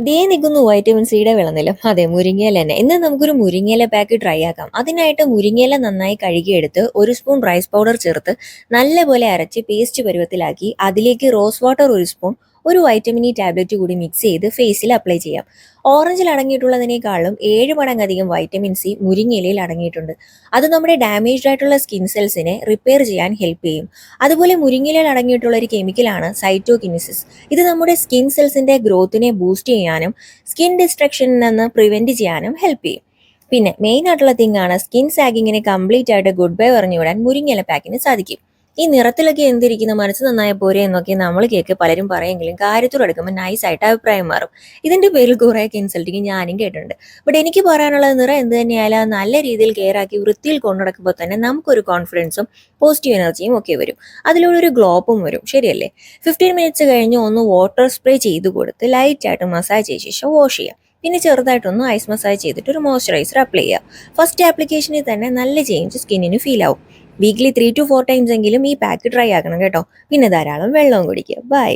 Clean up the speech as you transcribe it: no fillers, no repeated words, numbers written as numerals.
ദേ നിൽക്കുന്നു വൈറ്റമിൻ സിയുടെ വിളനിലം. അതെ, മുരിങ്ങയില തന്നെ. ഇന്ന് നമുക്കൊരു മുരിങ്ങയില പാക്ക് ട്രൈ ആക്കാം. അതിനായിട്ട് മുരിങ്ങയില നന്നായി കഴുകിയെടുത്ത് 1 സ്പൂൺ റൈസ് പൗഡർ ചേർത്ത് നല്ലപോലെ അരച്ച് പേസ്റ്റ് പരുവത്തിലാക്കി അതിലേക്ക് റോസ് വാട്ടർ 1 സ്പൂൺ, ഒരു വൈറ്റമിൻ ഇ ടാബ്ലറ്റ് കൂടി മിക്സ് ചെയ്ത് ഫേസിൽ അപ്ലൈ ചെയ്യാം. ഓറഞ്ചിൽ അടങ്ങിയിട്ടുള്ളതിനേക്കാളും 7 മടങ്ങധികം വൈറ്റമിൻ സി മുരിങ്ങയിലയിൽ അടങ്ങിയിട്ടുണ്ട്. അത് നമ്മുടെ ഡാമേജ്ഡ് ആയിട്ടുള്ള സ്കിൻ സെൽസിനെ റിപ്പയർ ചെയ്യാൻ ഹെൽപ്പ് ചെയ്യും. അതുപോലെ മുരിങ്ങയിലയിൽ അടങ്ങിയിട്ടുള്ള ഒരു കെമിക്കലാണ് സൈറ്റോകിനിസിസ്. ഇത് നമ്മുടെ സ്കിൻ സെൽസിന്റെ ഗ്രോത്തിനെ ബൂസ്റ്റ് ചെയ്യാനും സ്കിൻ ഡിസ്ട്രക്ഷനിൽ നിന്ന് പ്രിവെന്റ് ചെയ്യാനും ഹെൽപ്പ് ചെയ്യും. പിന്നെ മെയിൻ ആയിട്ടുള്ള തിങ് ആണ്, സ്കിൻ സാഗിങ്ങിനെ കംപ്ലീറ്റ് ആയിട്ട് ഗുഡ് ബൈ പറഞ്ഞുവിടാൻ മുരിങ്ങയില പാക്കിന് സാധിക്കും. ഈ നിറത്തിലൊക്കെ എന്തിരിക്കുന്ന, മനസ്സ് നന്നായ പോരെ എന്നൊക്കെ നമ്മൾ കേൾക്ക് പലരും പറയെങ്കിലും കാര്യത്തോടെടുക്കുമ്പോൾ നൈസായിട്ട് അഭിപ്രായം മാറും. ഇതിന്റെ പേരിൽ കുറേയൊക്കെ ഇൻസൾട്ടിങ് ഞാനും കേട്ടിട്ടുണ്ട്. ബട്ട് എനിക്ക് പറയാനുള്ളത്, നിറം എന്ത് തന്നെയായാലും അത് നല്ല രീതിയിൽ കെയർ ആക്കി വൃത്തിയിൽ കൊണ്ടുനടക്കുമ്പോൾ തന്നെ നമുക്കൊരു കോൺഫിഡൻസും പോസിറ്റീവ് എനർജിയും ഒക്കെ വരും. അതിലൂടെ ഒരു ഗ്ലോപ്പും വരും. ശരിയല്ലേ? 15 മിനിറ്റ്സ് കഴിഞ്ഞ് ഒന്ന് വാട്ടർ സ്പ്രേ ചെയ്ത് കൊടുത്ത് ലൈറ്റായിട്ട് മസാജ് ചെയ്ത ശേഷം വാഷ് ചെയ്യാം. പിന്നെ ചെറുതായിട്ടൊന്ന് ഐസ് മസാജ് ചെയ്തിട്ട് ഒരു മോയ്സ്ചറൈസർ അപ്ലൈ ചെയ്യുക. ഫസ്റ്റ് ആപ്ലിക്കേഷനിൽ തന്നെ നല്ല ചേഞ്ച് സ്കിന്നിന് ഫീൽ ആവും. വീക്ക്ലി 3 to 4 ടൈംസ് എങ്കിലും ഈ പാക്ക് ട്രൈ ആക്കണം കേട്ടോ. പിന്നെ ധാരാളം വെള്ളവും കുടിക്കുക. ബൈ.